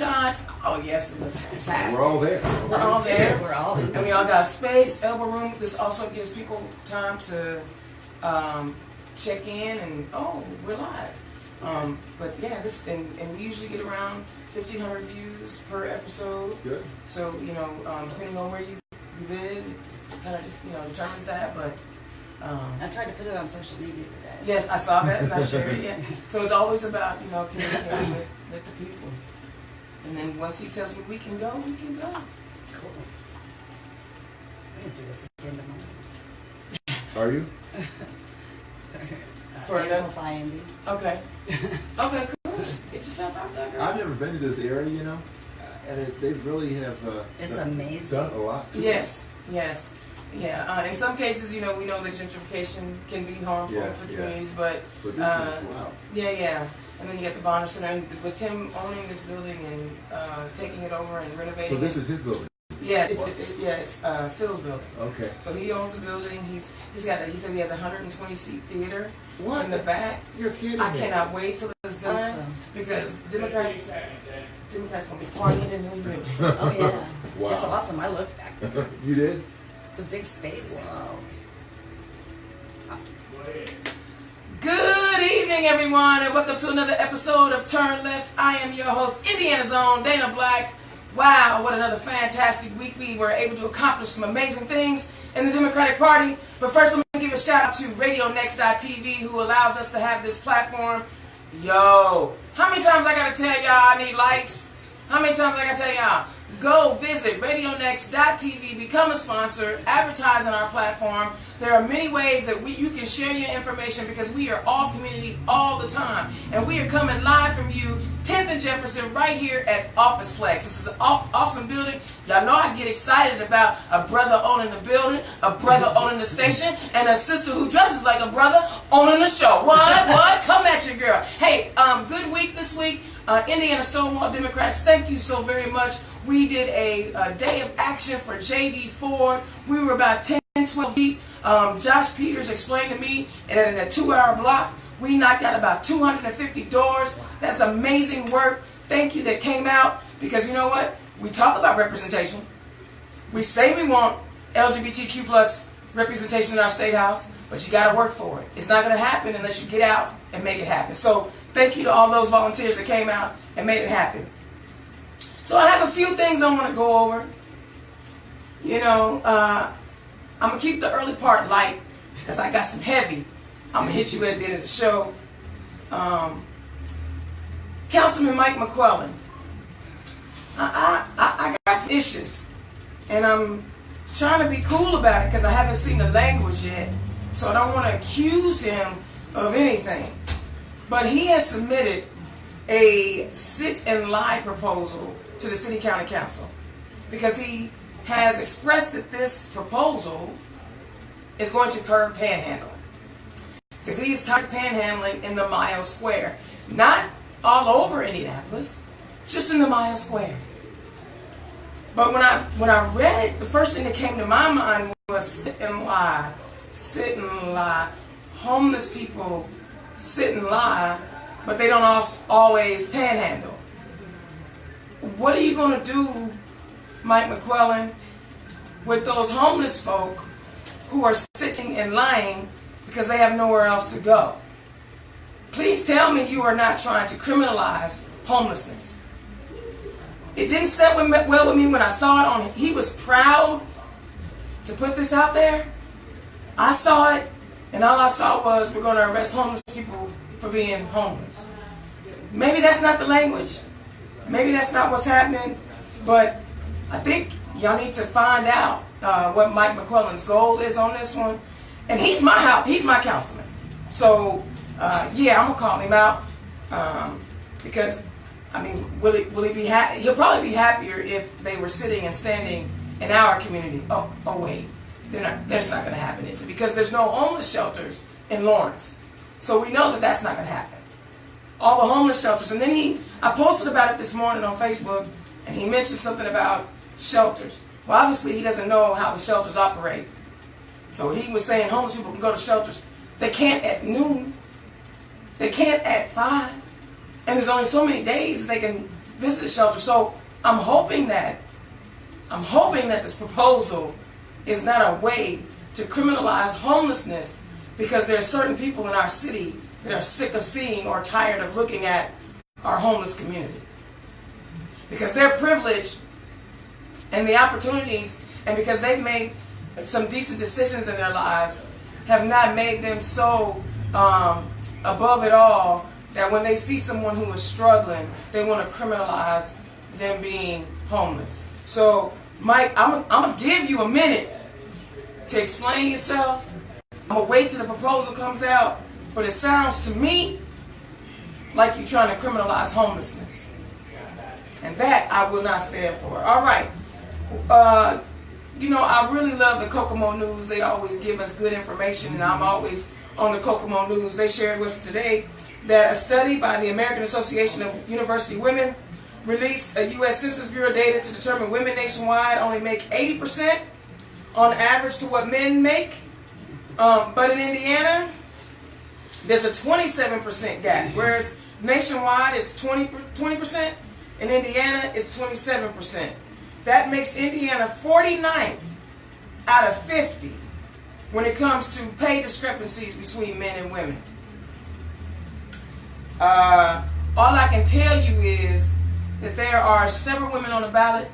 shots. Oh yes, it was fantastic. We're all there. We're all there. We're all there. And we all got space, elbow room. This also gives people time to check in and we're live. But yeah, this and we usually get around 1,500 views per episode. Good. So depending on where you live, it kind of determines that. But I tried to put it on social media today. yes, I saw that and I shared it. Yeah. So it's always about communicating with the people. And then once he tells me we can go, we can go. Cool. I'm gonna do this again tomorrow. Are you? For Amplify Indy. Okay. Okay, cool. Get yourself out there, girl. I've never been to this area, and they really have It's amazing. done a lot. Yes, yes. Yeah, in some cases, we know that gentrification can be harmful to communities, but this is wow. Yeah. And then you get the Bonner Center, and with him owning this building and taking it over and renovating. So this is his building. Yeah, it's Phil's building. Okay. So he owns the building. He said he has a 120 seat theater in the back. You're kidding I me. cannot wait till it's done Awesome. because Democrats gonna be partying in this building. Oh yeah. Wow. That's awesome. I looked back there. You did? It's a big space. Wow. Awesome. Good evening, everyone, and welcome to another episode of Turn Left. I am your host, Indiana's own Dana Black. Wow, what another fantastic week. We were able to accomplish some amazing things in the Democratic Party. But first, let me give a shout out to RadioNext.tv, who allows us to have this platform. Yo, how many times I gotta tell y'all I need lights? How many times I gotta tell y'all? Go visit RadioNext.tv, become a sponsor, advertise on our platform. There are many ways that you can share your information because we are all community all the time. And we are coming live from you, 10th and Jefferson, right here at Office Plex. This is an awesome building. Y'all know I get excited about a brother owning the building, a brother owning the station, and a sister who dresses like a brother owning the show. What? Come at you, girl. Hey, good week this week. Indiana Stonewall Democrats, thank you so very much. We did a day of action for JD Ford. We were about 10, 12 deep. Josh Peters explained to me that in a 2-hour block, we knocked out about 250 doors. That's amazing work. Thank you that came out, because you know what? We talk about representation. We say we want LGBTQ plus representation in our state house, but you got to work for it. It's not going to happen unless you get out and make it happen. So thank you to all those volunteers that came out and made it happen. So I have a few things I want to go over. I'm going to keep the early part light because I got some heavy. I'm going to hit you at the end of the show. Councilman Mike McClellan. I got some issues. And I'm trying to be cool about it because I haven't seen the language yet. So I don't want to accuse him of anything. But he has submitted a sit and lie proposal to the City County Council because he has expressed that this proposal is going to curb panhandling. Because he is tired of panhandling in the Mile Square. Not all over Indianapolis, just in the Mile Square. But when I read it, the first thing that came to my mind was sit and lie. Sit and lie. Homeless people sit and lie, but they don't always panhandle. What are you going to do, Mike McClellan, with those homeless folk who are sitting and lying because they have nowhere else to go? Please tell me you are not trying to criminalize homelessness. It didn't set well with me when I saw it on. He was proud to put this out there. I saw it, and all I saw was we're going to arrest homeless people for being homeless. Maybe that's not the language. Maybe that's not what's happening. But I think y'all need to find out what Mike McClellan's goal is on this one. And he's my councilman. So yeah, I'm gonna call him out because I mean, will he be happy? He'll probably be happier if they were sitting and standing in our community. Oh wait, that's not gonna happen, is it? Because there's no homeless shelters in Lawrence, so we know that that's not gonna happen. All the homeless shelters, and then I posted about it this morning on Facebook, and he mentioned something about shelters. Well, obviously he doesn't know how the shelters operate. So he was saying homeless people can go to shelters. They can't at noon. They can't at 5. And there's only so many days that they can visit the shelter. So I'm hoping that this proposal is not a way to criminalize homelessness, because there are certain people in our city that are sick of seeing or tired of looking at our homeless community. Because their privilege and the opportunities, and because they've made some decent decisions in their lives, have not made them so above it all that when they see someone who is struggling, they want to criminalize them being homeless. So, Mike, I'm going to give you a minute to explain yourself. I'm going to wait till the proposal comes out, but it sounds to me like you're trying to criminalize homelessness. And that I will not stand for. All right. I really love the Kokomo News. They always give us good information, and I'm always on the Kokomo News. They shared with us today that a study by the American Association of University Women released a U.S. Census Bureau data to determine women nationwide only make 80% on average to what men make. But in Indiana, there's a 27% gap, whereas nationwide it's 20%. In Indiana, it's 27%. That makes Indiana 49th out of 50 when it comes to pay discrepancies between men and women. All I can tell you is that there are several women on the ballot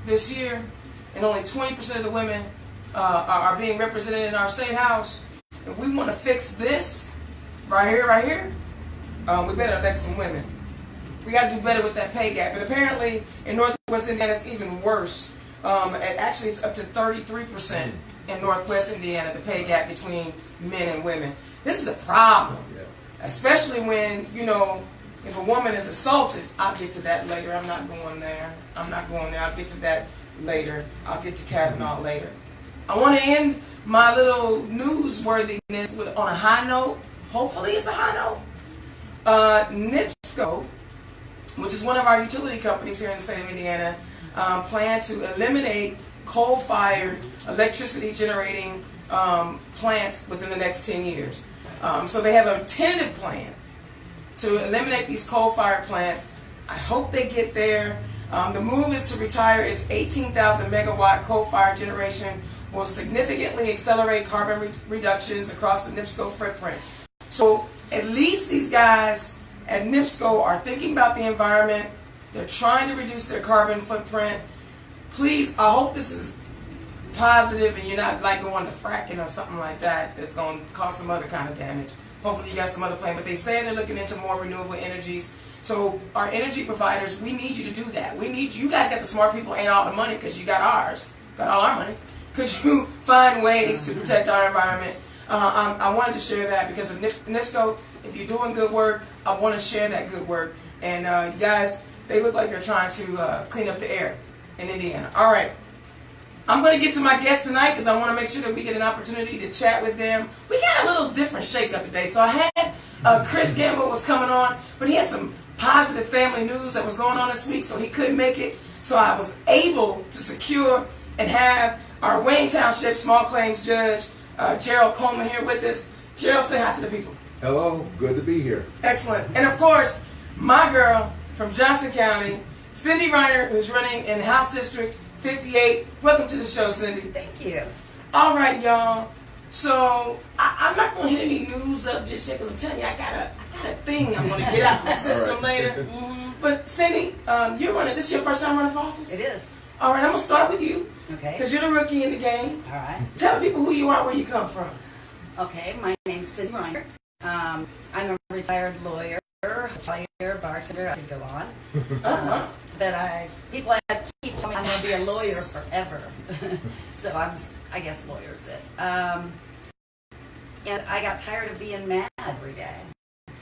this year, and only 20% of the women are being represented in our state house. If we want to fix this right here, we better elect some women. We got to do better with that pay gap. But apparently in Northwest Indiana it's even worse. Actually it's up to 33% in Northwest Indiana, the pay gap between men and women. This is a problem. Especially when, if a woman is assaulted. I'll get to that later. I'm not going there. I'll get to that later. I'll get to Kavanaugh later. I want to end my little newsworthiness on a high note. Hopefully it's a high note. NIPSCO, which is one of our utility companies here in the state of Indiana, plan to eliminate coal-fired electricity generating plants within the next 10 years. So they have a tentative plan to eliminate these coal-fired plants. I hope they get there. The move is to retire its 18,000 megawatt coal-fired generation, will significantly accelerate carbon reductions across the NIPSCO footprint. So at least these guys at NIPSCO are thinking about the environment. They're trying to reduce their carbon footprint. Please, I hope this is positive and you're not like going to fracking or something like that that's going to cause some other kind of damage. Hopefully you got some other plan. But they say they're looking into more renewable energies. So our energy providers, we need you to do that. We need you guys got the smart people and all the money because you got ours, got all our money. Could you find ways to protect our environment? I wanted to share that because of NIPSCO. If you're doing good work, I want to share that good work. And you guys, they look like they're trying to clean up the air in Indiana. All right. I'm going to get to my guests tonight because I want to make sure that we get an opportunity to chat with them. We got a little different shake-up today. So I had Chris Gamble was coming on, but he had some positive family news that was going on this week, so he couldn't make it. So I was able to secure and have our Wayne Township Small Claims Judge, Gerald Coleman, here with us. Gerald, say hi to the people. Hello, good to be here. Excellent. And of course, my girl from Johnson County, Cindy Reinert, who's running in House District 58. Welcome to the show, Cindy. Thank you. All right, y'all. So I'm not going to hit any news up just yet because I'm telling you, I got a thing I'm going to get out of the system later. But Cindy, you're running. This is your first time running for office? It is. All right, I'm going to start with you. Okay. Because you're the rookie in the game. All right. Tell people who you are, where you come from. Okay, my name's Cindy Reinert. I'm a retired lawyer, bartender, I could go on. But people keep telling me I'm going to be a lawyer forever. So I guess lawyer's it. And I got tired of being mad every day.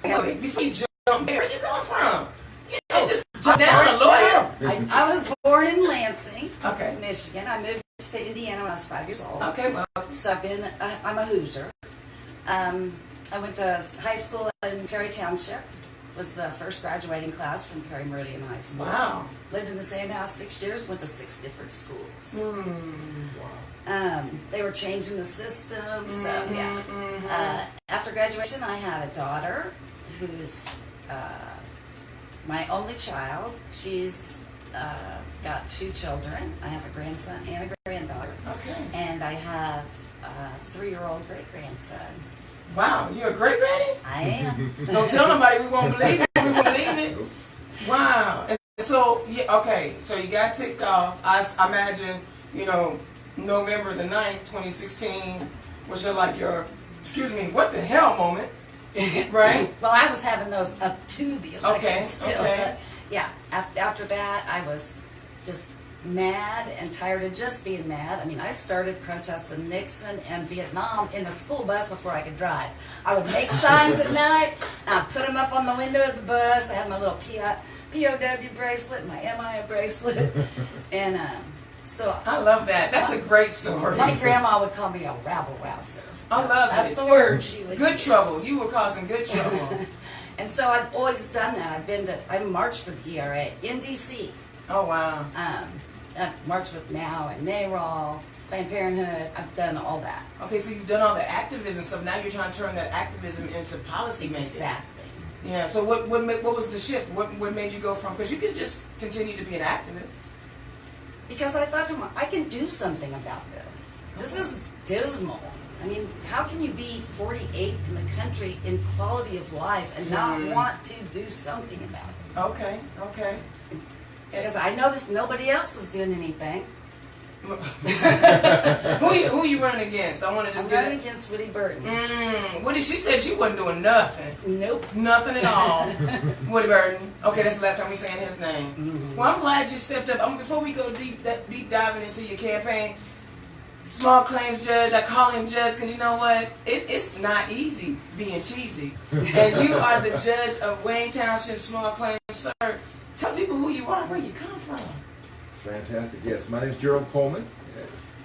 Wait, before you jump there, where you going from? You don't just jump down a lawyer. I was born in Lansing, Okay. Michigan. I moved to Indiana when I was 5 years old. Okay, well. So I'm a Hoosier. I went to high school in Perry Township. Was the first graduating class from Perry Meridian High School. Wow. Lived in the same house 6 years. Went to 6 different schools. Wow. They were changing the system. So yeah. After graduation, I had a daughter who's my only child. She's got 2 children. I have a grandson and a granddaughter. Okay. And I have a 3-year-old great-grandson. Wow, you're a great granny? I am. Don't tell nobody, we won't believe it. We won't believe it. Wow. And so, yeah, okay, so you got ticked off. I imagine, you know, November the 9th, 2016 was your, excuse me, what the hell moment, right? Well, I was having those up to the election Okay, still. okay. But yeah, after that, I was just mad and tired of just being mad. I mean, I started protesting Nixon and Vietnam in the school bus before I could drive. I would make signs at night, I'd put them up on the window of the bus. I had my little POW bracelet, my MIA bracelet, and so I love that. That's a great story. my grandma would call me a rabble-rouser. I love That's it. the word she would Good use. trouble. You were causing good trouble. And so I've always done that. I marched for the ERA in D.C. Oh, wow. I've marched with NOW and NARAL, Planned Parenthood. I've done all that. Okay, so you've done all the activism, so now you're trying to turn that activism into policy making. Exactly. Yeah, so what was the shift? What made you go from, because you could just continue to be an activist. Because I thought to myself, I can do something about this. This is dismal. I mean, how can you be 48 in the country in quality of life and not want to do something about it? Okay, okay. Because I noticed nobody else was doing anything. Who you running against? I want to just I'm get running against Woody Burton. Woody, she said she wasn't doing nothing. Nope. Nothing at all. Woody Burton. Okay, that's the last time we saying his name. Well, I'm glad you stepped up. Before we go deep diving into your campaign, small claims judge, I call him judge because you know what? It's not easy being cheesy. And you are the judge of Wayne Township Small Claims, sir. Tell people who you are, where you come from. Fantastic. Yes, my name is Gerald Coleman,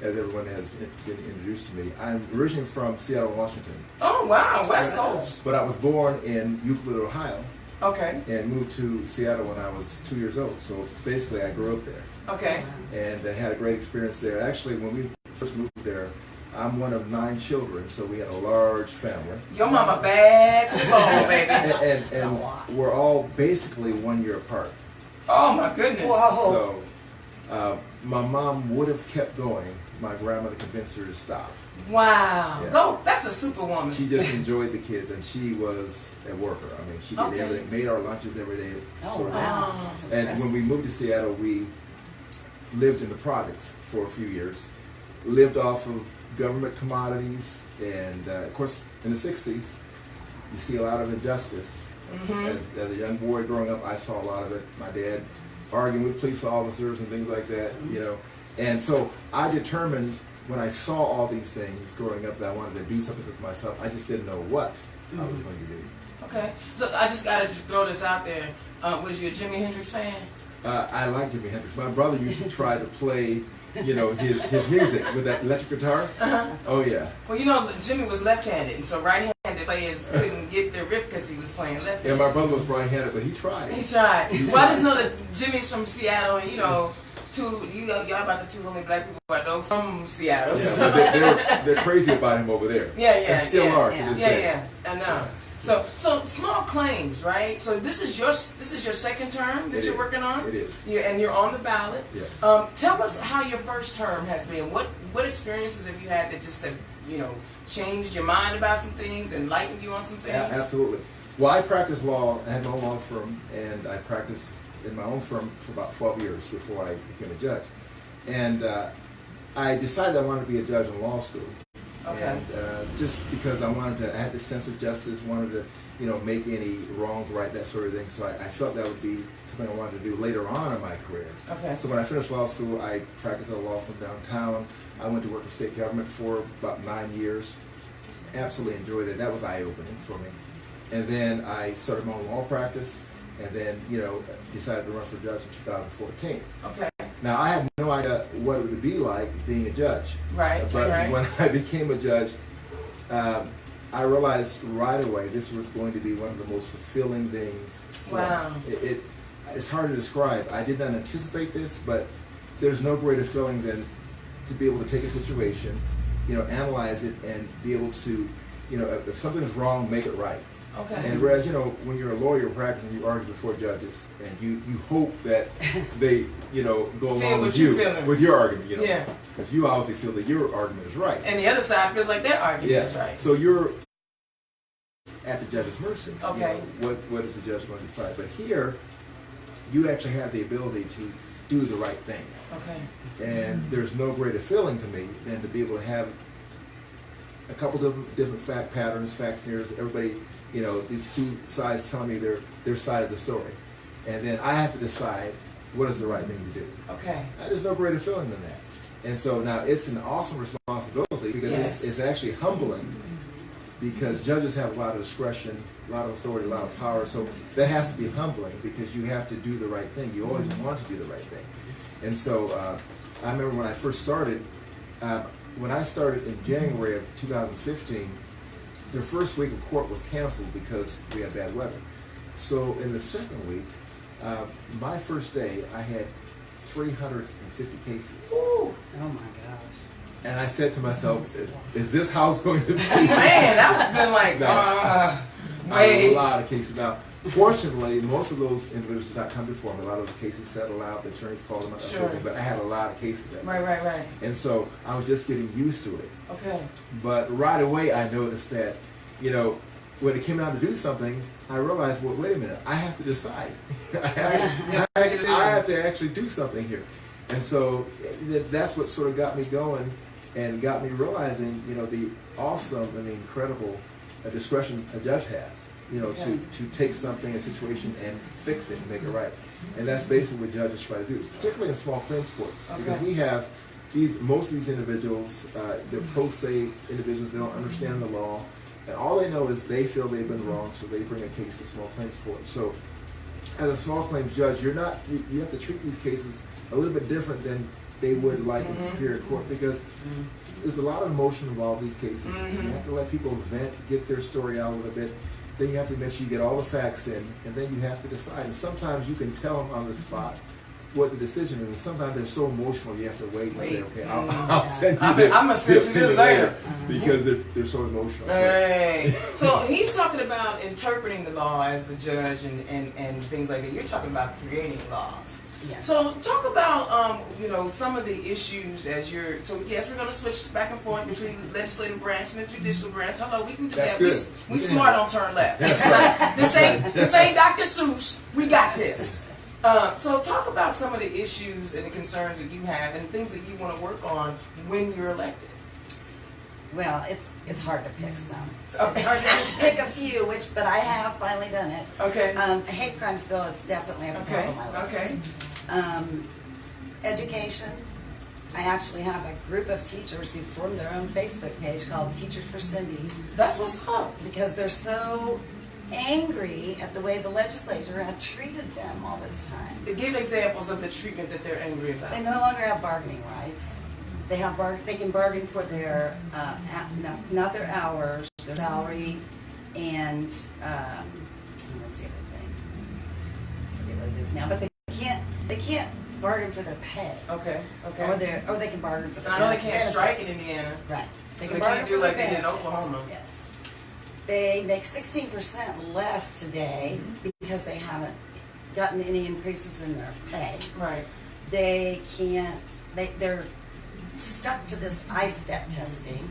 as everyone has been introduced to me. I'm originally from Seattle, Washington. Oh, wow, West Coast. But I was born in Euclid, Ohio, Okay, and moved to Seattle when I was 2 years old. So basically, I grew up there, okay. and I had a great experience there. Actually, when we first moved there, I'm one of 9 children, so we had a large family. Your mama bad to the bone, baby. And we're all basically 1 year apart. Oh, my goodness. So my mom would have kept going. My grandmother convinced her to stop. Wow. Yeah. Go. That's a superwoman. She just enjoyed the kids, and she was a worker. I mean, she did Okay. everything, made our lunches every day. Oh, sort of. wow. That's And impressive. when we moved to Seattle, we lived in the projects for a few years, lived off of government commodities, and of course, in the 60s, you see a lot of injustice. As a young boy growing up, I saw a lot of it. My dad arguing with police officers and things like that, you know. And so I determined when I saw all these things growing up that I wanted to do something for myself. I just didn't know what I was going to do. Okay. So I just got to throw this out there. Was you a Jimi Hendrix fan? I like Jimi Hendrix. My brother used to try to play, you know, his music with that electric guitar. Oh yeah. Well, you know, Jimmy was left-handed, and so right-handed players couldn't get their riff because he was playing left-handed. And my brother was right-handed, but he tried. He tried. Well, I just know that Jimmy's from Seattle, and you know, y'all about the 2 only black people I know from Seattle. Yeah, So. but they're crazy about him over there. Yeah, yeah, And still yeah, are. to yeah. this Yeah, day. yeah, I know. So small claims, right? So this is your second term that It you're is. working on. It is. And you're on the ballot. Yes. Tell us how your first term has been. What experiences have you had that just have, you know, changed your mind about some things, enlightened you on some things? Absolutely. Well, I practiced law. I had my own law firm, and I practiced in my own firm for about 12 years before I became a judge. And I decided I wanted to be a judge in law school. Okay. And just because I had this sense of justice, wanted to, you know, make any wrongs right, that sort of thing. So I felt that would be something I wanted to do later on in my career. Okay. So when I finished law school, I practiced at a law firm downtown. I went to work for state government for about 9 years. Absolutely enjoyed it. That was eye-opening for me. And then I started my own law practice, and then, you know, decided to run for judge in 2014. Okay. Now, I had no idea what it would be like being a judge. Right. But right. when I became a judge, I realized right away this was going to be one of the most fulfilling things. Wow. It's hard to describe. I did not anticipate this, but there's no greater feeling than to be able to take a situation, you know, analyze it, and be able to, you know, if something is wrong, make it right. Okay. And whereas, when you're a lawyer practicing, you argue before judges, and you hope that they, go along with you, with your argument, Yeah. Because you obviously feel that your argument is right. And the other side feels like their argument is right. So you're at the judge's mercy. Okay. What is the judge going to decide? But here, you actually have the ability to do the right thing. Okay. And there's no greater feeling to me than to be able to have a couple of different fact patterns, fact scenarios, everybody, these two sides telling me their side of the story. And then I have to decide what is the right thing to do. Okay. There's no greater feeling than that. And so now it's an awesome responsibility because it's actually humbling, because judges have a lot of discretion, a lot of authority, a lot of power. So that has to be humbling because you have to do the right thing. You always want to do the right thing. And so I remember when I first started, when I started in January of 2015, the first week of court was canceled because we had bad weather. So in the second week, my first day, I had 350 cases. Ooh. Oh my gosh. And I said to myself, is this house going to be? Man, that would have been like, I had a lot of cases. Now, fortunately, most of those individuals did not come before me. A lot of the cases settled out. The attorneys called them up. Sure. But I had a lot of cases that Right. And so I was just getting used to it. Okay. But right away, I noticed that, when it came out to do something, I realized, well, wait a minute, I have to decide. I have to actually do something here. And so that's what sort of got me going and got me realizing, the awesome and the incredible discretion a judge has, to take something, a situation, and fix it and make it right. And that's basically what judges try to do, particularly in small claims court, because we have most of these individuals, they're pro se individuals, they don't understand the law, and all they know is they feel they've been wrong, so they bring a case to small claims court. So as a small claims judge, you have to treat these cases a little bit different than they would like in Superior Court, because there's a lot of emotion involved in these cases. You have to let people vent, get their story out a little bit. Then you have to make sure you get all the facts in, and then you have to decide. And sometimes you can tell them on the spot what the decision is. And sometimes they're so emotional you have to wait and say, okay, I'll send you this. I'm gonna send you this later. Because they're so emotional. Hey. So he's talking about interpreting the law as the judge and things like that. You're talking about creating laws. Yes. So talk about some of the issues as you're. So yes, we're going to switch back and forth between the legislative branch and the judicial branch. Hello, we can do That's that. good. We smart on turn left. That's right. This ain't Dr. Seuss. We got this. So talk about some of the issues and the concerns that you have and things that you want to work on when you're elected. Well, it's hard to pick some. Okay. It's hard to just pick a few, but I have finally done it. Okay. A hate crimes bill is definitely at the top of my list. Okay. Education. I actually have a group of teachers who formed their own Facebook page called Teachers for Cindy. That's what's up. Because they're so angry at the way the legislature had treated them all this time. Give examples of the treatment that they're angry about. They no longer have bargaining rights. They can bargain for their not their hours, their salary, and what's the other thing? I forget what it is now. But they can't bargain for their pay. Okay. Or they can bargain for their I know they can't benefits. strike in Indiana. Right. So they can't do like they did in Oklahoma. Yes. They make 16% less today because they haven't gotten any increases in their pay. Right. They can't. They're stuck to this I-step testing,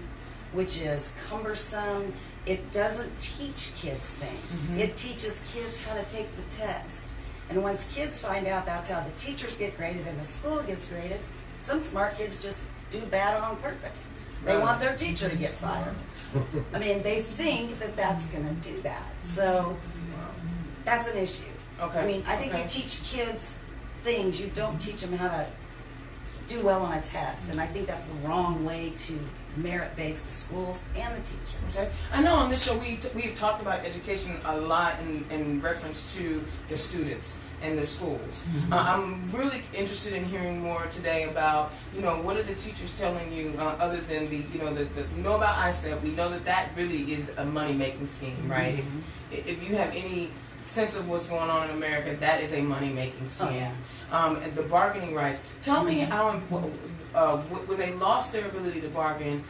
which is cumbersome. It doesn't teach kids things. It teaches kids how to take the test. And once kids find out that's how the teachers get graded and the school gets graded, some smart kids just do bad on purpose. They want their teacher to get fired. I mean, they think that that's going to do that. So that's an issue. Okay. I mean, I think you teach kids things. You don't teach them how to do well on a test. And I think that's the wrong way to merit-base the schools and the teachers. Okay. I know on this show we've talked about education a lot in reference to the students and the schools. I'm really interested in hearing more today about, what are the teachers telling you other than we know about ISTEP, we know that really is a money-making scheme, right? If you have any sense of what's going on in America, that is a money-making scam. Oh, yeah. And the bargaining rights. Tell me how when they lost their ability to bargain,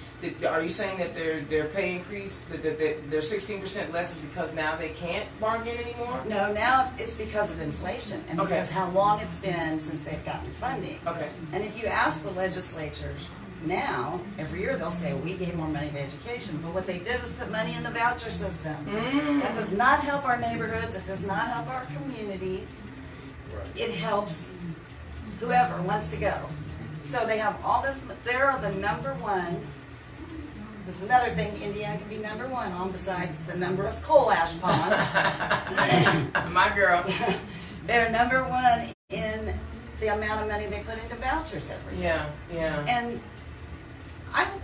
are you saying that their pay increase, that their 16% less is because now they can't bargain anymore? No, now it's because of inflation and Okay. because how long it's been since they've gotten funding. Okay. And if you ask the legislatures now, every year they'll say, we gave more money to education, but what they did was put money in the voucher system. That does not help our neighborhoods, it does not help our communities. It helps whoever wants to go. So they have all this, they're the number one. This is another thing Indiana can be number one on besides the number of coal ash ponds. My girl. They're number one in the amount of money they put into vouchers every year. Yeah. And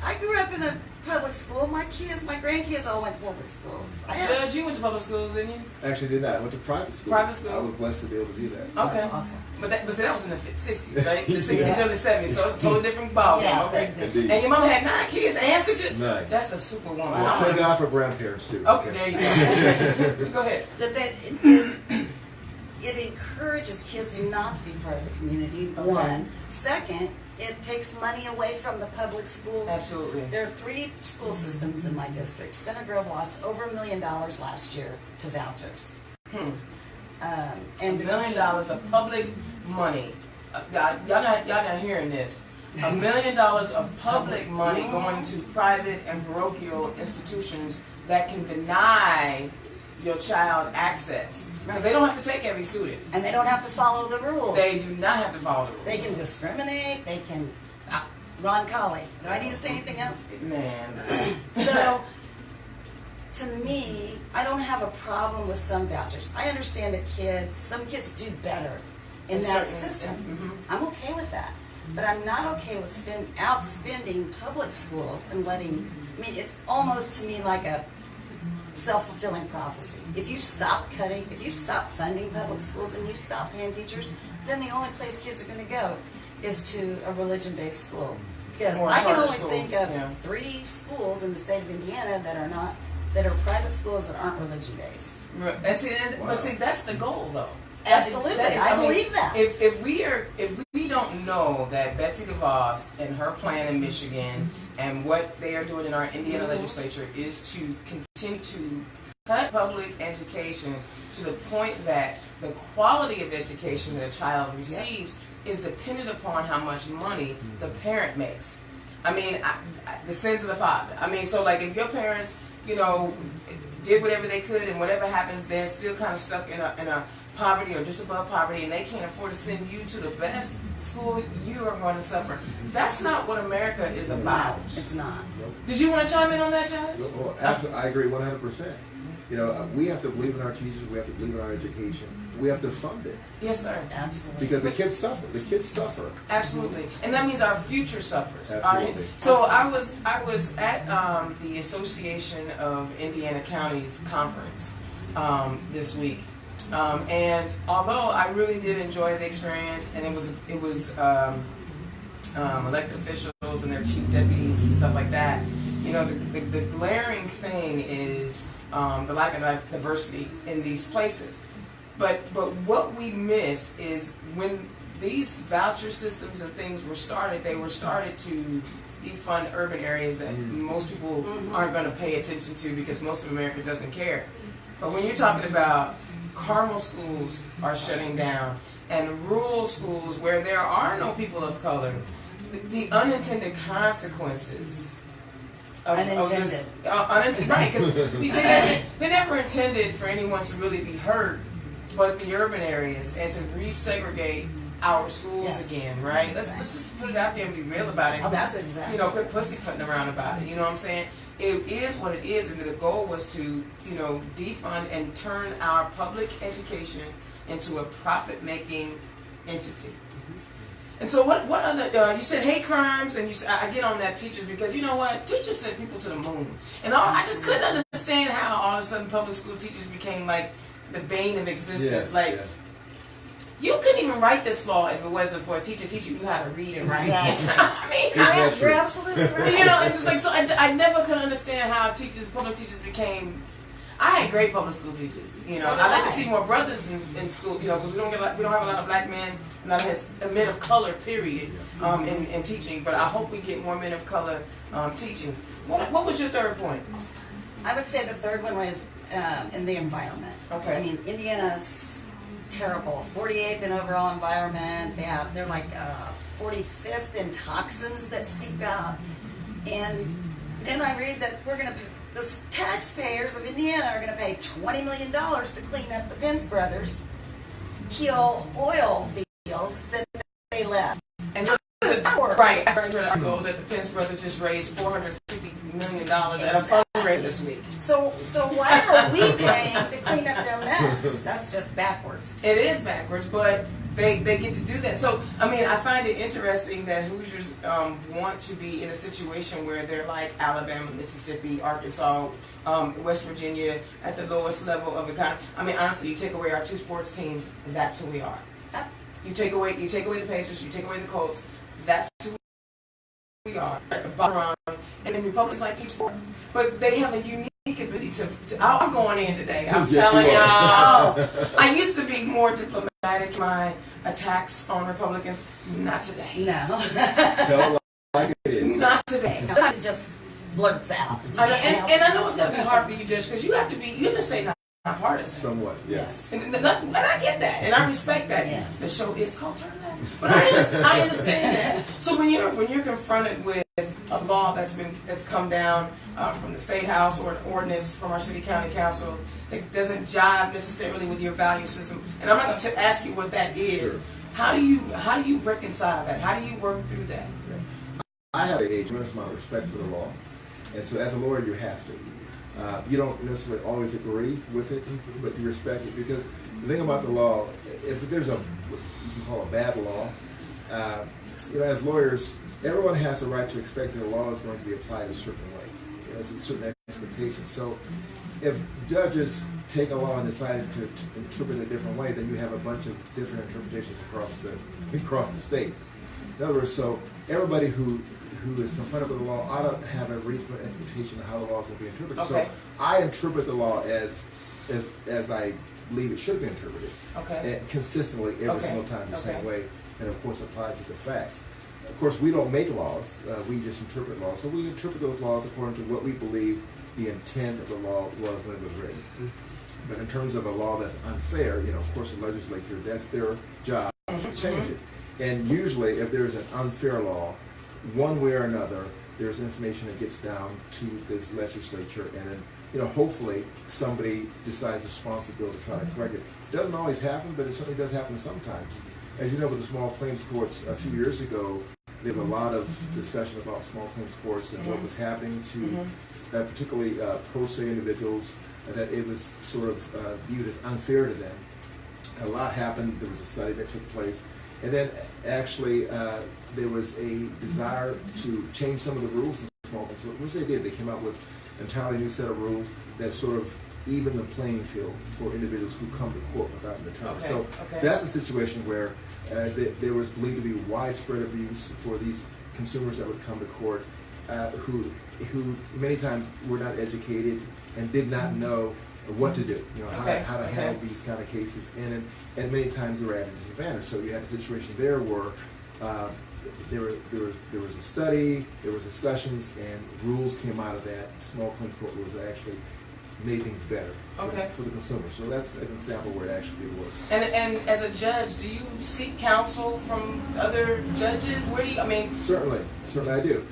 I grew up in a public school. My grandkids all went to public schools. Judge, you went to public schools, didn't you? Actually did not. I went to private school. Private school. I was blessed to be able to do that. Okay. That's awesome. But see, that was in the 60s, right? The 60s or the 70s, so it's a totally different ballgame. Yeah, Okay. Indeed. And your mom had 9 kids and 6 children? 9. That's a superwoman. Well, thank God for grandparents too. Okay, there you go. Go ahead. It encourages kids not to be part of the community, one. Second, it takes money away from the public schools. Absolutely. There are 3 school systems in my district. Center Grove lost over $1 million last year to vouchers. $1 And million of public money. Y'all not hearing this. $1 million of public money going to private and parochial institutions that can deny your child access. Because they don't have to take every student. And they don't have to follow the rules. They do not have to follow the rules. They can discriminate. They can. Ron Colley. Do I need to say anything else? Man. So, to me, I don't have a problem with some vouchers. I understand that some kids do better in that system. I'm okay with that. But I'm not okay with outspending public schools and it's almost to me like a self-fulfilling prophecy. If you stop funding public schools and you stop paying teachers, then the only place kids are going to go is to a religion-based school. Because I can only think of 3 schools in the state of Indiana that are private schools that aren't religion-based. And see, that's the goal, though. Absolutely, I believe that. If we don't know that Betsy DeVos and her plan in Michigan and what they are doing in our Indiana legislature is to continue to cut public education to the point that the quality of education that a child receives is dependent upon how much money the parent makes. I mean, the sins of the father. I mean, so like if your parents, did whatever they could and whatever happens, they're still kind of stuck in a poverty or just above poverty and they can't afford to send you to the best school, you are going to suffer. That's not what America is about. It's not. Did you want to chime in on that, Judge? Well, absolutely, I agree 100%. We have to believe in our teachers. We have to believe in our education. We have to fund it. Yes, sir. Absolutely. Because the kids suffer. The kids suffer. Absolutely, and that means our future suffers. Absolutely. All right? So I was at the Association of Indiana Counties conference this week, and although I really did enjoy the experience, and it was elected officials and their chief deputies and stuff like that. The glaring thing is the lack of diversity in these places. But what we miss is when these voucher systems and things were started, they were started to defund urban areas that most people aren't going to pay attention to because most of America doesn't care. But when you're talking about Carmel schools are shutting down and rural schools where there are no people of color, the unintended consequences of this, right, because they never intended for anyone to really be hurt but the urban areas and to resegregate our schools again, right? Let's just put it out there and be real about it. Oh, that's exactly. Quit pussyfooting around about it. You know what I'm saying? It is what it is, and the goal was to, defund and turn our public education into a profit-making entity. And so what other, you said hate crimes, and I get on that teachers because you know what? Teachers sent people to the moon. And I just couldn't understand how all of a sudden public school teachers became like the bane of existence. You couldn't even write this law if it wasn't for a teacher teaching you how to read and write. Exactly. You're absolutely right. It's just like, so I never could understand how public teachers became, I had great public school teachers. You know, So did I like I. to see more brothers in school. You know, because we don't have a lot of black men, not men of color. Period. In teaching, but I hope we get more men of color teaching. What was your third point? I would say the third one was in the environment. Okay. I mean, Indiana's terrible. 48th in overall environment. They're like 45th in toxins that seep out. And then I read that the taxpayers of Indiana are going to pay $20 million to clean up the Pence brothers' kill oil fields that they left. And right, I read an article that the Pence brothers just raised $450 million at a fundraiser this week. So why are we paying to clean up their mess? That's just backwards. It is backwards, but they get to do that. So, I mean, I find it interesting that Hoosiers want to be in a situation where they're like Alabama, Mississippi, Arkansas, West Virginia at the lowest level of economy. I mean, honestly, you take away our two sports teams, that's who we are. You take away the Pacers, you take away the Colts, that's who we are. At the bottom run, and then Republicans like team sport, but they have a unique ability to I'm going in today. I'm telling y'all. I used to be more diplomatic in my attacks on Republicans. Not today. No. Tell like it is. Not today. It just blurts out. And I know it's gonna be hard for you, Judge, because you have to stay nonpartisan. Somewhat, yes. And I get that, and I respect that. Yes. The show is called Turn Left, but I understand that. So when you're confronted with a law that's come down from the state house or an ordinance from our city county council that doesn't jive necessarily with your value system, and I'm not going to ask you what that is. Sure. How do you reconcile that? How do you work through that? I have a tremendous amount of respect for the law, and so as a lawyer, you have to. You don't necessarily always agree with it, but you respect it, because the thing about the law, if there's what you can call a bad law, as lawyers, everyone has a right to expect that the law is going to be applied a certain way. There's a certain expectation. So if judges take a law and decide to interpret it a different way, then you have a bunch of different interpretations across the state. In other words, so everybody who is confronted with the law ought to have a reasonable expectation of how the law is going to be interpreted. Okay. So I interpret the law as I believe it should be interpreted. Okay. And consistently every Okay. single time the Okay. same way, and of course applied to the facts. Of course, we don't make laws, we just interpret laws. So we interpret those laws according to what we believe the intent of the law was when it was written. But in terms of a law that's unfair, of course the legislature, that's their job to change it. And usually if there's an unfair law, one way or another, there's information that gets down to this legislature, and then, hopefully somebody decides responsibility to try to correct it. It doesn't always happen, but it certainly does happen sometimes. As you know, with the small claims courts a few years ago, there was a lot of discussion about small claims courts and what was happening to particularly pro se individuals, that it was sort of viewed as unfair to them. A lot happened. There was a study that took place. And then actually there was a desire to change some of the rules in small claims court, which they did. They came out with an entirely new set of rules that sort of even the playing field for individuals who come to court without an attorney. So that's a situation where there was believed to be widespread abuse for these consumers that would come to court, who many times were not educated and did not know what to do, how to handle these kind of cases, and many times they were at a disadvantage. So you had a situation there where there was a study, there was discussions, and rules came out of that. Small claims court rules that actually made things better for the consumer. So that's an example where it actually did work. And as a judge, do you seek counsel from other judges? Where do you? I mean, certainly I do.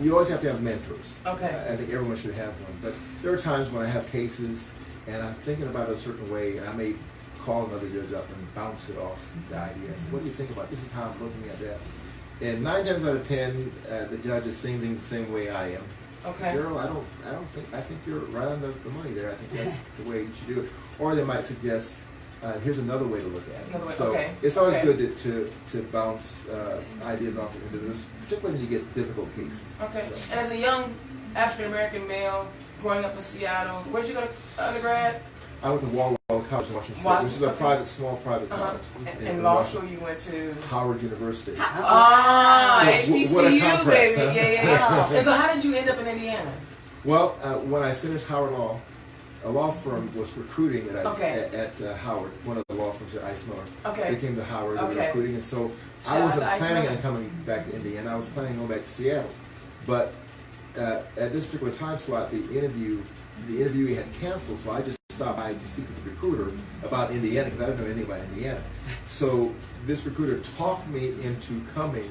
You always have to have mentors. Okay. I think everyone should have one. But there are times when I have cases and I'm thinking about it a certain way, and I may call another judge up and bounce it off the idea. So what do you think about this? Is how I'm looking at that. And 9 times out of 10, the judge is seeing things the same way I am. Okay. Gerald, I think you're right on the money there. I think that's the way you should do it. Or they might suggest, here's another way to look at it. So it's always good to bounce ideas off of individuals, particularly when you get difficult cases. Okay. So. And as a young African American male growing up in Seattle, where'd you go to undergrad? I went to Walla College in Washington State, which is a small private college. In law school, you went to Howard University. HBCU, baby. Huh? Yeah. And so, how did you end up in Indiana? Well, when I finished Howard Law, a law firm was recruiting at Okay. Howard, one of the law firms at Ice Miller. Okay. They came to Howard, they were Okay. recruiting, and so Shout I out wasn't to Ice planning Miller. on coming back to Indiana. I was planning on going back to Seattle. But at this particular time slot, the interviewee had canceled, so I just stopped by to speak with the recruiter about Indiana, because I didn't know anything about Indiana. So this recruiter talked me into coming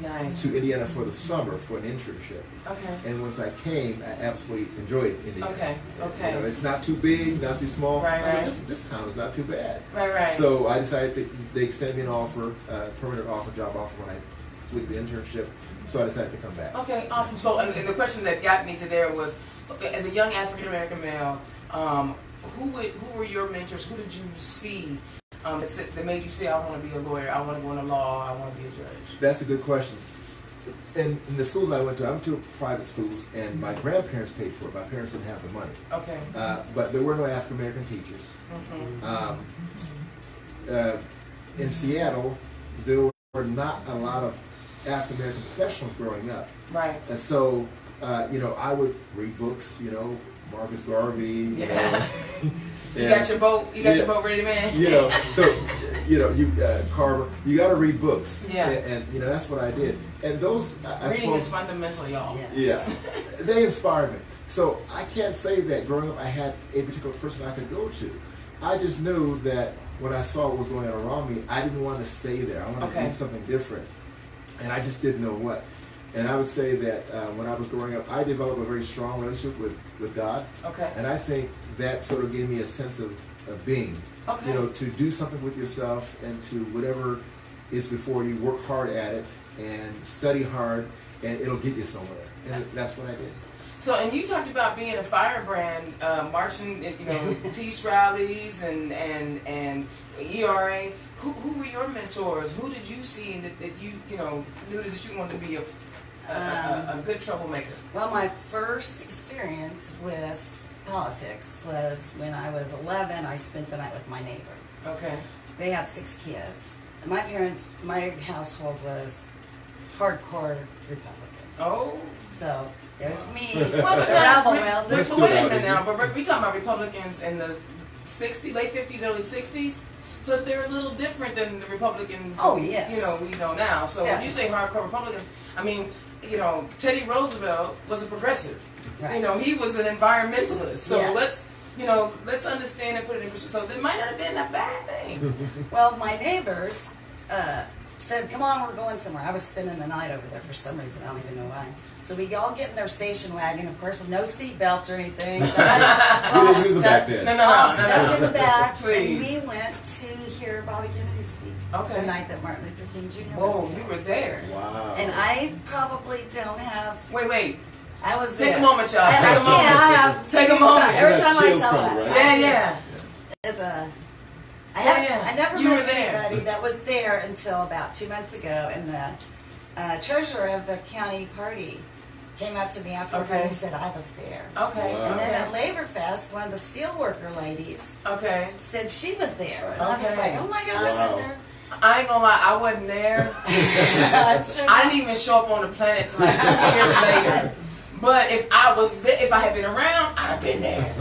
Nice. to Indiana for the summer for an internship. Okay. And once I came, I absolutely enjoyed Indiana. Okay, okay. You know, it's not too big, not too small. Right, I said, right. this town is not too bad. Right, right. So I decided they extended me an offer, permanent offer, job offer when I completed the internship. So I decided to come back. Okay, awesome. So, and the question that got me to there was, as a young African American male, who were your mentors? Who did you see that made you say, I want to be a lawyer, I want to go into law, I want to be a judge? That's a good question. In the schools I went to private schools, and my grandparents paid for it. My parents didn't have the money. Okay. But there were no African American teachers. In Seattle, there were not a lot of African American professionals growing up. Right. And so, I would read books, Marcus Garvey, You got your boat. You got your boat ready, man. Carver. You got to read books. Yeah. And that's what I did. And those, I Reading suppose, is fundamental, y'all. Yes. yeah, they inspired me. So I can't say that growing up I had a particular person I could go to. I just knew that when I saw what was going on around me, I didn't want to stay there. I wanted to do something different, and I just didn't know what. And I would say that when I was growing up, I developed a very strong relationship with God. Okay. And I think that sort of gave me a sense of being. Okay. To do something with yourself and to whatever is before you, work hard at it and study hard, and it'll get you somewhere. And that's what I did. So, and you talked about being a firebrand, marching, peace rallies and ERA. Who were your mentors? Who did you see that you knew that you wanted to be a good troublemaker? Well, my first experience with politics was when I was 11. I spent the night with my neighbor. Okay. They had 6 kids. And my household was hardcore Republican. Oh. So there's me. Well, so wait a minute now, but we're talking about Republicans in the late 50s, early 60s. So they're a little different than the Republicans. Oh, yes. We know now. So when you say hardcore Republicans, I mean, Teddy Roosevelt was a progressive. Right. He was an environmentalist. So Yes. let's understand and put it in perspective. So it might not have been a bad thing. Well, my neighbors said, come on, we're going somewhere. I was spending the night over there for some reason. I don't even know why. So we all get in their station wagon, of course, with no seat belts or anything. So all stuffed in the back. Please. And we went to hear Bobby Kennedy speak the night that Martin Luther King Jr. was Whoa, killed. you were there. Wow. And I probably don't have... Wait. I was Take there. a moment, y'all. Take a moment. Take a moment. Every time I chills tell from it. it, right? Yeah. It's I never You were met there. anybody that was there until about 2 months ago, and the treasurer of the county party came up to me afterwards and he said I was there. Okay. Wow. And then at Labor Fest, one of the steelworker ladies Okay. said she was there. And I was Okay. like, oh my gosh, Wow. I'm there. I ain't gonna lie, I wasn't there. I'm sure I didn't even show up on the planet till like 2 years later. But if I was there, if I had been around, I'd have been there.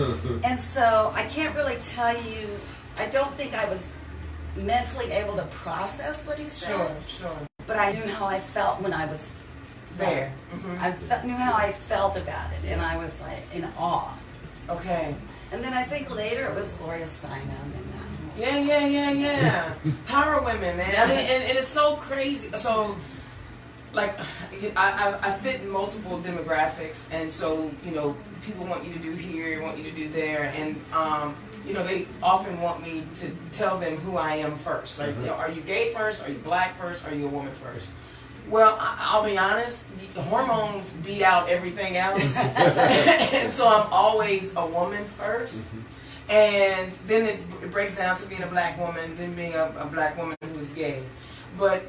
And so I can't really tell you, I don't think I was mentally able to process what he said. Sure. But I knew how I felt when I was there. Mm-hmm. I knew how I felt about it, and I was like in awe. Okay. And then I think later it was Gloria Steinem and that. Yeah. Power women, man. And it's so crazy. So, like, I fit in multiple demographics, and so, people want you to do here, want you to do there, and, they often want me to tell them who I am first. Like, are you gay first? Are you black first? Are you a woman first? Well, I'll be honest, hormones beat out everything else. And so I'm always a woman first. And then it breaks down to being a black woman, then being a black woman who is gay. But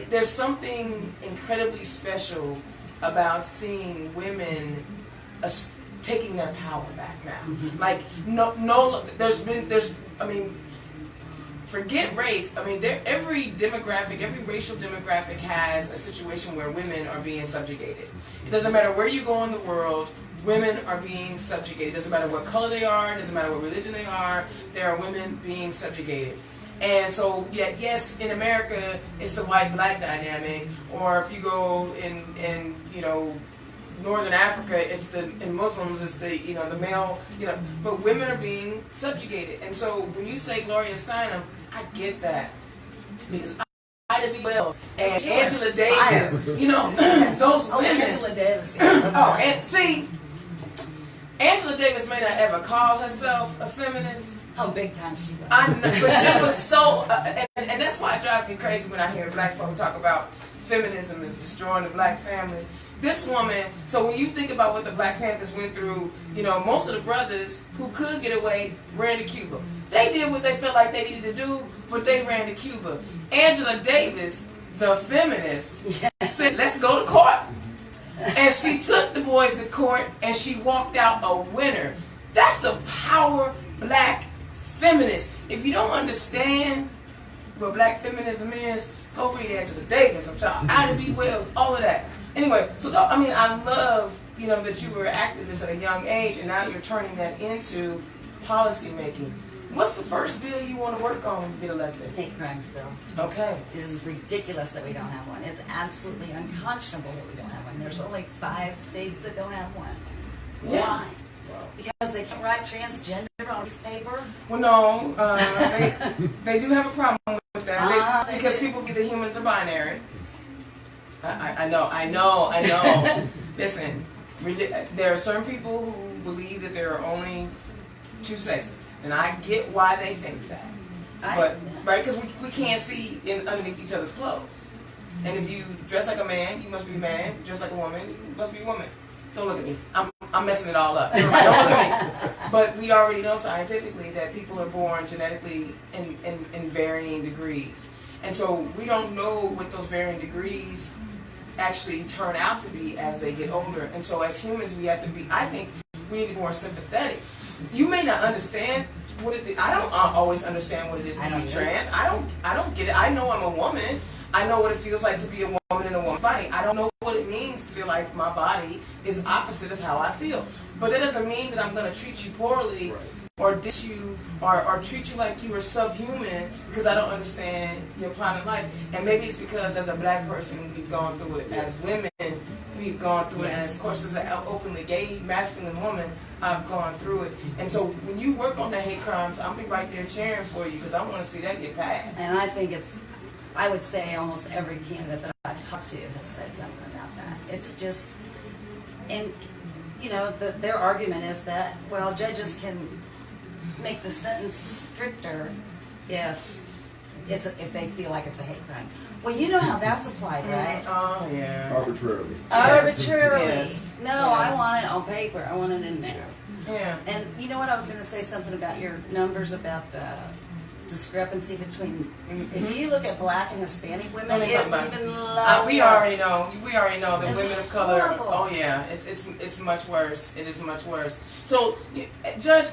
there's something incredibly special about seeing women taking their power back now. Like, forget race. I mean, every racial demographic has a situation where women are being subjugated. It doesn't matter where you go in the world, women are being subjugated. It doesn't matter what color they are, it doesn't matter what religion they are, there are women being subjugated. And so, yes, in America, it's the white-black dynamic, or if you go in you know, Northern Africa, it's in Muslims, it's the male, but women are being subjugated. And so when you say Gloria Steinem, I get that. Because Ida B. Wells and Angela Davis, those women. Angela Davis. And see, Angela Davis may not ever call herself a feminist. Oh, big time she was. I know, but she was so, and that's why it drives me crazy when I hear black folk talk about feminism is destroying the black family. This woman, so when you think about what the Black Panthers went through, most of the brothers who could get away ran to Cuba. They did what they felt like they needed to do, but they ran to Cuba. Angela Davis, the feminist, said, let's go to court. And she took the boys to court, and she walked out a winner. That's a power black feminist. If you don't understand what black feminism is, go read Angela Davis. I'm talking Ida B. Wells, all of that. Anyway, so I love that you were an activist at a young age, and now you're turning that into policy making. What's the first bill you want to work on when you get elected? Hate crimes bill. Okay. It is ridiculous that we don't have one. It's absolutely unconscionable that we don't have one. There's only 5 states that don't have one. Yeah. Why? Because they can't write transgender on this paper? Well, no, they do have a problem with that. Because do. people think the humans are binary. I know. Listen, there are certain people who believe that there are only 2 sexes, and I get why they think that. Right? Because we can't see underneath each other's clothes. And if you dress like a man, you must be a man. If you dress like a woman, you must be a woman. Don't look at me. I'm messing it all up. Don't look at me. But we already know scientifically that people are born genetically in varying degrees. And so we don't know what those varying degrees actually turn out to be as they get older. And so as humans, we have to be, I think we need to be more sympathetic. You may not understand what it is. I don't always understand what it is to be trans. I don't get it. I know I'm a woman. I know what it feels like to be a woman in a woman's body. I don't know what it means to feel like my body is opposite of how I feel. But that doesn't mean that I'm going to treat you poorly or diss you or treat you like you are subhuman because I don't understand your planet life. And maybe it's because as a black person we've gone through it. As women we've gone through it. And of course as an openly gay, masculine woman, I've gone through it. And so when you work on the hate crimes, I'll be right there cheering for you because I want to see that get passed. And I think I would say almost every candidate that I've talked to has said something about that. It's just, and their argument is that, well, judges can make the sentence stricter if they feel like it's a hate crime. Well, you know how that's applied, right? Oh, yeah. Arbitrarily. Arbitrarily. Yes. No, I want it on paper. I want it in there. Yeah. And you know what? I was going to say something about your numbers about the discrepancy between. If you look at black and Hispanic women, it's even lower. We already know that It's women of color. horrible. Oh yeah, it's much worse. It is much worse. So, Judge,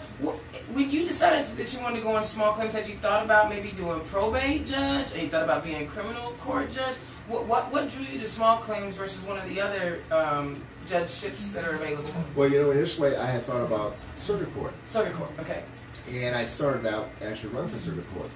when you decided that you wanted to go on small claims, had you thought about maybe doing probate, Judge? Or you thought about being a criminal court judge? What drew you to small claims versus one of the other judgeships that are available? Well, initially I had thought about circuit court. Circuit court. Okay. And I started out actually running for circuit court.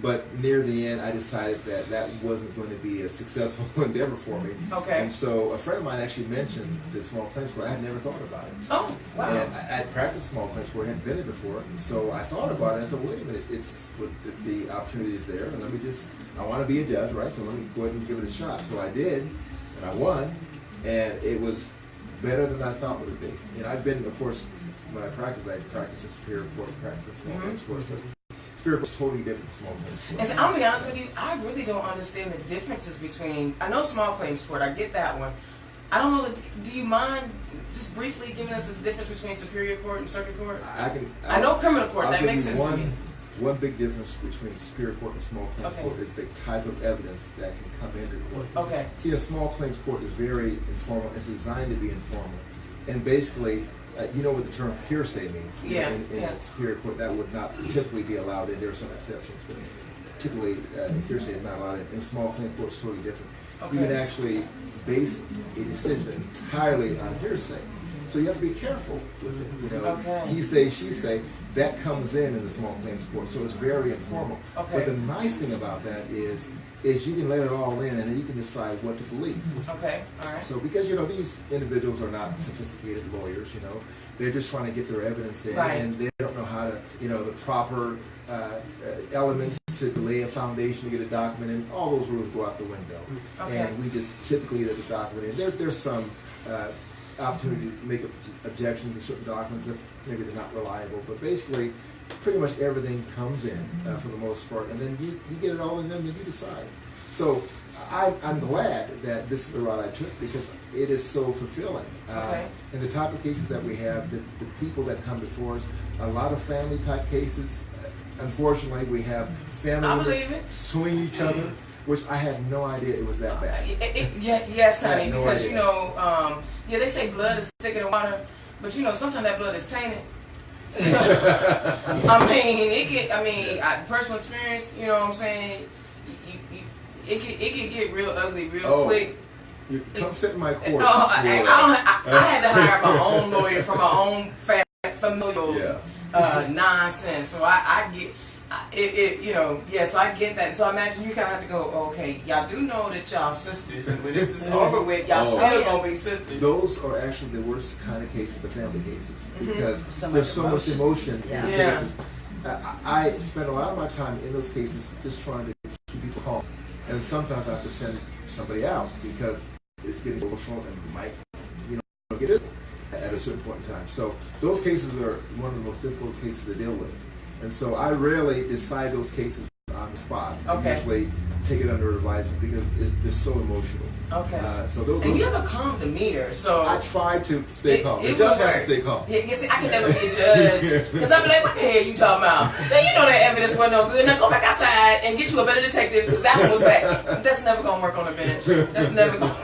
But near the end, I decided that wasn't going to be a successful endeavor for me. Okay. And so a friend of mine actually mentioned the small claims court. I had never thought about it. Oh, wow. And I practiced small claims court, hadn't been it before. So I thought about it and I said, wait a minute, the opportunity is there. And I want to be a judge, right? So let me go ahead and give it a shot. So I did, and I won. And it was better than I thought it would be. And I've been, of course, when I practiced in Superior Court, practiced in small claims court. But Superior Court is totally different than small claims court. And so, I'll be honest with you, I really don't understand the differences between, I know small claims court, I get that one. I don't know, do you mind just briefly giving us the difference between Superior Court and Circuit Court? I know criminal court, that makes sense to me. One big difference between Superior Court and small claims court is the type of evidence that can come into court. Okay. See, a small claims court is very informal. It's designed to be informal. And basically, you know what the term hearsay means. Yeah. In Superior Court, that would not typically be allowed. There are some exceptions, but typically hearsay is not allowed. In small claims court, it's totally different. Okay. You can actually base a decision entirely on hearsay. So you have to be careful with it. You know, Okay. he say, she say, that comes in the small claims court. So it's very informal. Okay. But the nice thing about that is you can let it all in, and then you can decide what to believe. Okay, all right. So because, you know, these individuals are not sophisticated lawyers, you know, they're just trying to get their evidence in, Right. and they don't know how to, you know, the proper elements to lay a foundation to get a document in. All those rules go out the window. Okay. And we just typically let the document in. There's some opportunity to make objections to certain documents if maybe they're not reliable, but basically pretty much everything comes in for the most part, and then you get it all in, and then you decide. So I'm glad that this is the route I took, because it is so fulfilling. Okay. And the type of cases that we have, the people that come before us, a lot of family type cases. Unfortunately, we have family I members believe it. suing each other, which I had no idea it was that bad. Yes, I honey, had no because idea. you know, yeah, they say blood is thicker than water, but you know, sometimes that blood is tainted. Personal experience, you know what I'm saying? It can get real ugly real quick. You come sit in my court. No, I had to hire my own lawyer for my own familial nonsense. So I get you know, yeah. So I get that. So I imagine you kind of have to go, okay, y'all do know that y'all sisters, and when this is over with, y'all still gonna be sisters. Those are actually the worst kind of cases, the family cases, because So there's so much emotion. emotion in Yeah. the Yeah. cases. I spend a lot of my time in those cases just trying to keep people calm, and sometimes I have to send somebody out because it's getting emotional and might, you know, get it at a certain point in time. So those cases are one of the most difficult cases to deal with, and so I rarely decide those cases on the spot. Okay. I usually take it under advisement because they're so emotional. Okay. So those And you have a calm demeanor, so I try to stay calm. The it judge will has to work. stay calm. Yeah, you see, I can never be a judge because I be like, what the hell you talking about? Then you know that evidence wasn't no good. Now go back outside and get you a better detective because that one was bad. That's never gonna work on a bench. That's never gonna.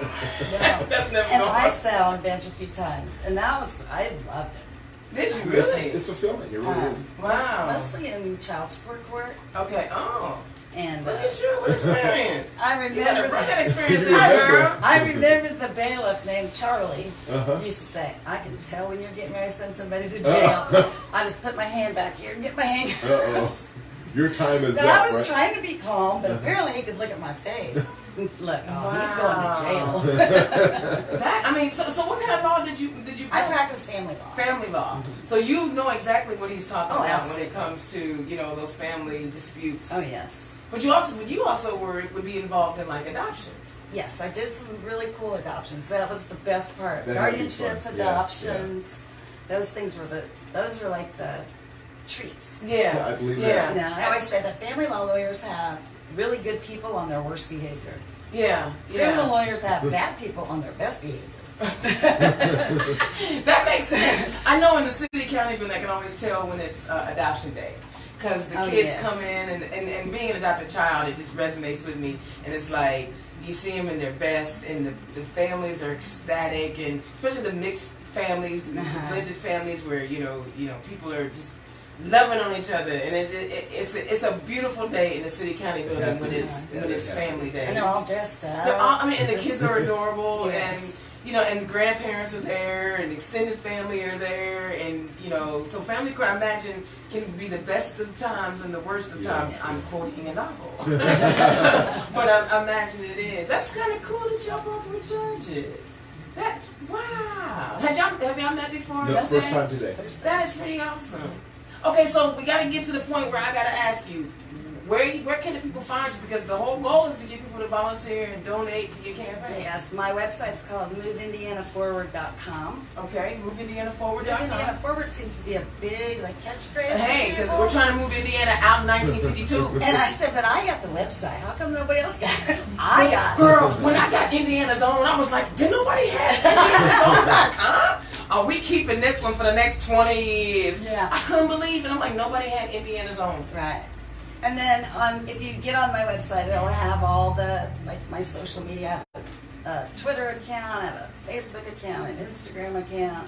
That's never And gonna I work. sat on a bench a few times, and I loved it. Did you really? It's fulfilling. It really is. Wow. Mostly in child support court, Okay. Oh, and look at you. What experience? I You gotta remember bring that that. experience down, girl. I remember the bailiff named Charlie Uh-huh. used to say, I can tell when you're getting ready to send somebody to jail. I just put my hand back here and get my hand. Uh-oh. Your time is So up, I was right? trying to be calm, but apparently he could look at my face. Look, he's going to jail. That, I mean, so what kind of law did you I practice family law. family law. So you know exactly what he's talking Oh, about absolutely. when it comes to, you know, those family disputes. Oh, yes. But you also would be involved in like adoptions. Yes, I did some really cool adoptions. That was the best part. That had to be Guardianships, fun. Yeah, adoptions, those things those were like the treats. Yeah, I believe yeah. You know, I always say that family law lawyers have really good people on their worst behavior. Yeah, Criminal yeah. lawyers have bad people on their best behavior. That makes sense. I know in the city county, but I can always tell when it's adoption day. Because the Oh, kids yes. come in, and being an adopted child, it just resonates with me. And it's like, you see them in their best, and the families are ecstatic, and especially the mixed families, the blended families where, you know, people are just loving on each other. And it's a beautiful day in the city county building when it's family day. And they're all dressed up. And the kids are adorable, Yes. and you know, and the grandparents are there, and extended family are there, and you know, so family court, I imagine, can be the best of times and the worst of times. Yes. I'm quoting a novel, but I imagine it is. That's kind of cool that y'all both were judges. Wow. Have y'all met before? No, first time today. That is pretty awesome. Okay, so we got to get to the point where I got to ask you, where can the people find you? Because the whole goal is to get people to volunteer and donate to your campaign. Yes, my website's called MoveIndianaForward.com. Okay, MoveIndianaForward.com. Move Indiana Forward seems to be a big catchphrase. Hey, because because we're trying to move Indiana out in 1952. And I said, but I got the website. How come nobody else got it? I got it. Girl, when I got Indiana's Own, I was like, did nobody have Indiana's Own.com? Are we keeping this one for the next 20 years? Yeah. I couldn't believe it. I'm like, nobody had Indiana's Own. Right. And then if you get on my website, it'll have all my social media. I have a Twitter account, I have a Facebook account, an Instagram account.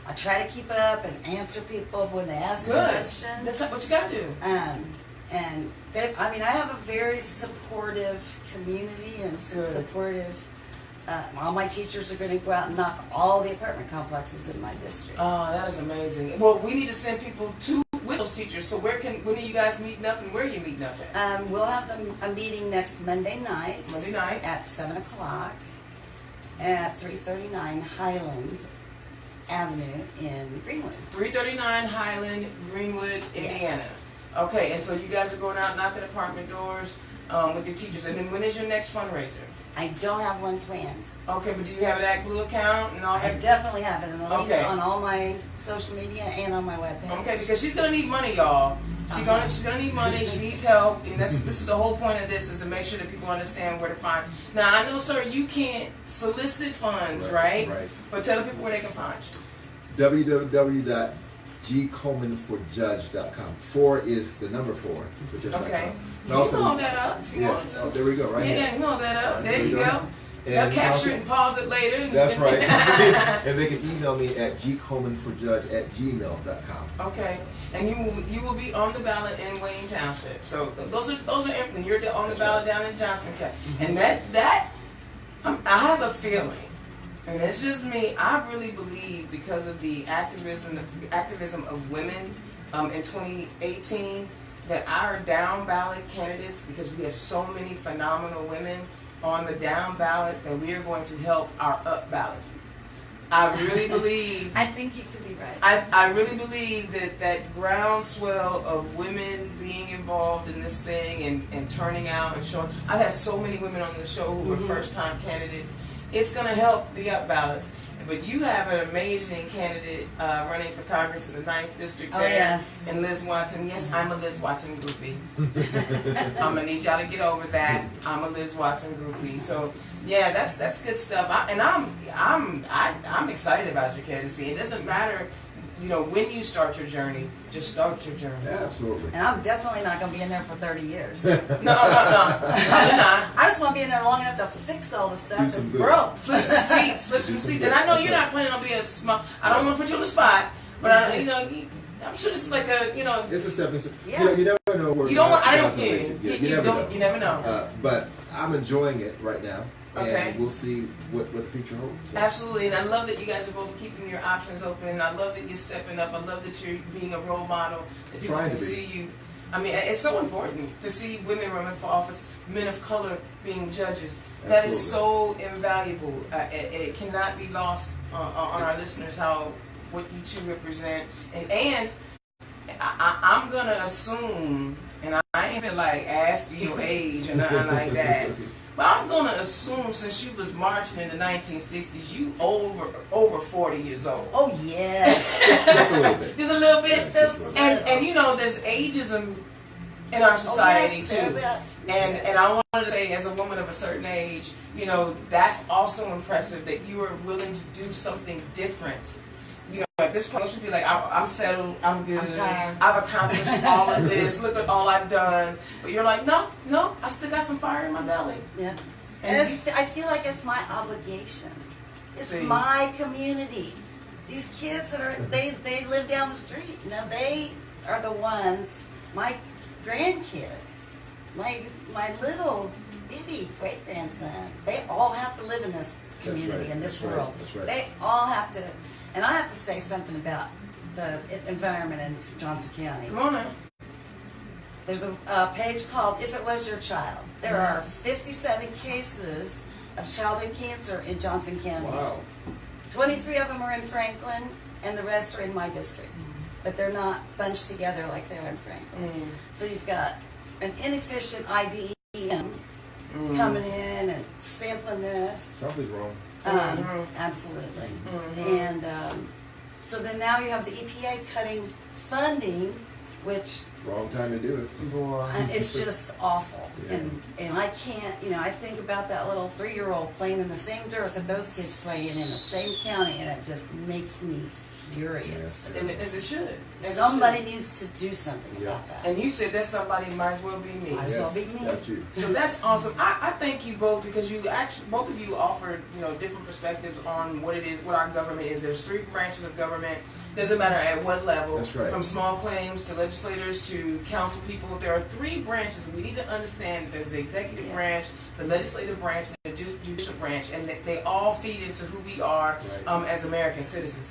I try to keep up and answer people when they ask me Good. questions. That's what you got to do. And I have a very supportive community and some Good. supportive All my teachers are going to go out and knock all the apartment complexes in my district. Oh, that is amazing. Well, we need to send people to with those teachers. So when are you guys meeting up, and where are you meeting up at? We'll have a meeting next Monday night. Monday night at 7 o'clock at 339 Highland Avenue in Greenwood. 339 Highland, Greenwood, Indiana. Yes. Okay, and so you guys are going out knocking apartment doors with your teachers. And then when is your next fundraiser? I don't have one planned. Okay, but do you have an ActBlue account and all I that? definitely have it, and the links Okay. on all my social media and on my webpage. Okay, because she's gonna need money, y'all. She's gonna need money. She needs help, and this is the whole point of this, is to make sure that people understand where to find. Now, I know, sir, you can't solicit funds, right? Right. But tell the people where they can find you. www.gcolemanforjudge.com. 4 is the number 4 for judge.com. Okay. And You also, can hold that up if you yeah, wanted to. oh, there we go, right Yeah, here. you can hold that up. There you go. And They'll capture also- it and pause it later. That's right. And they can email me at gcolemanforjudge@gmail.com. Okay, and you will be on the ballot in Wayne Township. So those are and you're on the ballot down in Johnson County. And that I have a feeling, and it's just me. I really believe, because of the activism of women in 2018, that our down ballot candidates, because we have so many phenomenal women on the down ballot, that we are going to help our up ballot. I really believe. I think you could be right. I really believe that groundswell of women being involved in this thing and turning out and showing. I've had so many women on the show who are first-time candidates. It's going to help the up ballots. But you have an amazing candidate running for Congress in the 9th District there. Oh, yes. And Liz Watson. Yes, I'm a Liz Watson groupie. I'm going to need y'all to get over that. I'm a Liz Watson groupie. So, yeah, that's good stuff. I'm excited about your candidacy. It doesn't matter, when you start your journey. Just start your journey. Yeah, absolutely. And I'm definitely not going to be in there for 30 years. No. Probably not. I just want to be in there long enough to fix all the stuff Do that's some good. broke. Flip some seats. And I know you're not planning on being small. I don't want to put you on the spot, but I'm sure this is like a. It's a stepping stone. Yeah. You never know where You don't want. I don't. God's gonna take you. You never know. You never know. But I'm enjoying it right now, Okay. and we'll see what the future holds. So. Absolutely, and I love that you guys are both keeping your options open. I love that you're stepping up. I love that you're being a role model, that people Trying can to be. see you. I mean, it's so important to see women running for office, men of color being judges. That is so invaluable. It cannot be lost on our listeners what you two represent. And I'm gonna assume, and I ain't feel like ask your age or nothing like that. But I'm gonna assume, since you was marching in the 1960s, you over 40 years old. Oh, yes. Just a little bit. Just a little bit. Just a little bit. And there's ageism in our society yes, too. And I wanted to say, as a woman of a certain age, that's also impressive that you are willing to do something different. At this point, most people be like, I'm settled, I'm good, I'm tired. I've accomplished all of this, look at all I've done. But you're like, no, I still got some fire in my belly. Yeah. And And I feel like it's my obligation. It's See. my community. These kids they live down the street. They are the ones, my grandkids, my little bitty great-grandson, they all have to live in this community, right, in this that's right, world. that's right. They all have to, and I have to say something about the environment in Johnson County. Come on now. There's a page called If It Was Your Child. There are 57 cases of childhood cancer in Johnson County. Wow. 23 of them are in Franklin, and the rest are in my district. But they're not bunched together like they are in Franklin. So you've got an inefficient IDEM coming in and sampling this. Something's wrong. Absolutely. And so then now you have the EPA cutting funding, which Wrong time to do it. it's just awful. Yeah. And I can't, I think about that little 3-year-old playing in the same dirt that those kids playing in the same county, and it just makes me furious. Yes. And as it should. Somebody needs to do something Yeah. about that. And you said that somebody might as well be me. Might as well be me. That's you. So that's awesome. I thank you both, because both of you offered, different perspectives on what it is, what our government is. There's 3 branches of government. Doesn't matter at what level. That's right. From small claims to legislators to council people. There are 3 branches. We need to understand that there's the executive branch, the legislative branch, and the judicial branch, and they all feed into who we are Right. as American citizens.